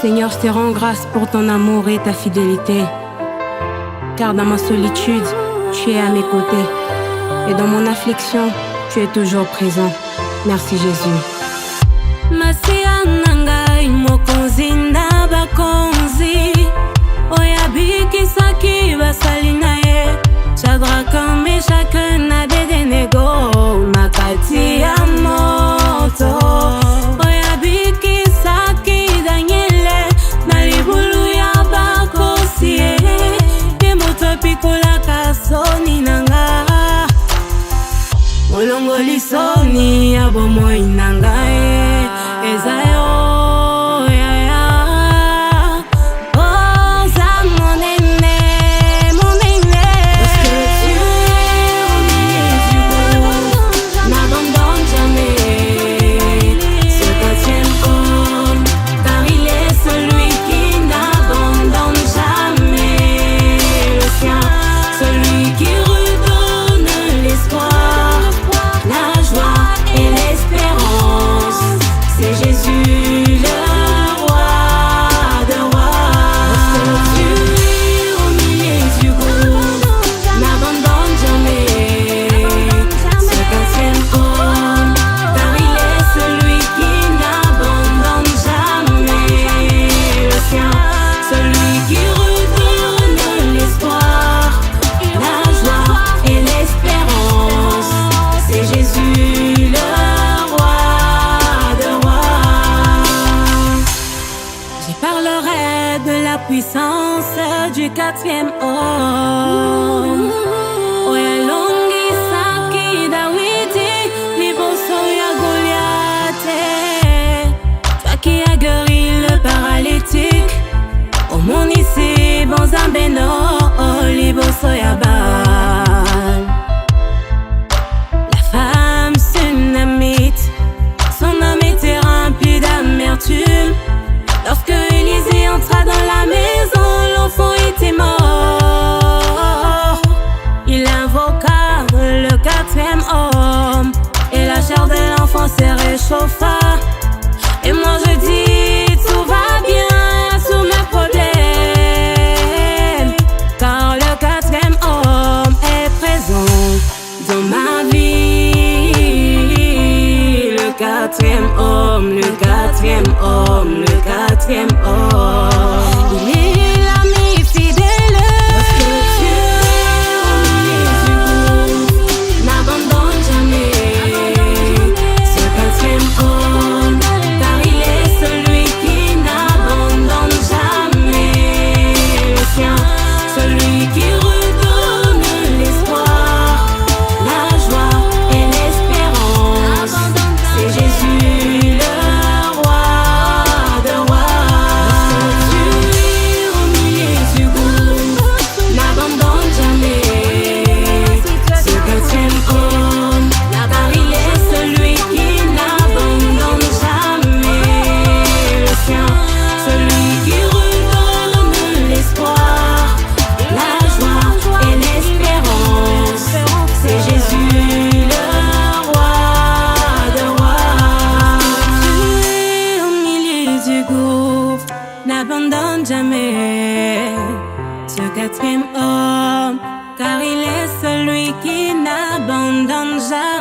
Seigneur, je te rends grâce pour ton amour et ta fidélité. Car dans ma solitude, tu es à mes côtés. Et dans mon affliction, tu es toujours présent. Merci Jésus. Masia nangai mokonzi na bakonzi oyabikisaki basali na ye Shadraka Meshaka na Abednego makati ya moto oyabikisaki Daniele na libulu ya bakosi ye moto pikolaka soni nanga molongoli soni ya bomoi nanga Ezayo puissance du 4e homme. Oyalongi saki Dawidi, liboso ya Goliath. Toi qui as guéri le paralytique, au monde ici, bon zambeno, liboso ya Baal. La femme sunamite, son âme était remplie d'amertume. Lorsque Élisée entra dans la maison, l'enfant était mort. Il invoqua le 4e homme et la chair de l'enfant se réchauffa. Et moi je dis, tout va bien sous mes problèmes, car le 4e homme est présent dans ma vie. Le 4e homme, le 4e homme, le 4e homme. Il est l'ami fidèle. Parce que Dieu au milieu du groupe n'abandonne jamais ce 4e homme, car il est celui qui n'abandonne jamais le sien, celui qui redonne l'espoir, la joie et l'espérance. C'est Jésus le roi de rois. N'abandonne jamais ce 4e homme, car il est celui qui n'abandonne jamais le sien, celui qui redonne l'espoir, la joie et l'espérance. C'est Jésus le roi de rois. Tu es au milieu du gouffre, n'abandonne jamais ce 4e homme, car il est celui qui n'abandonne jamais.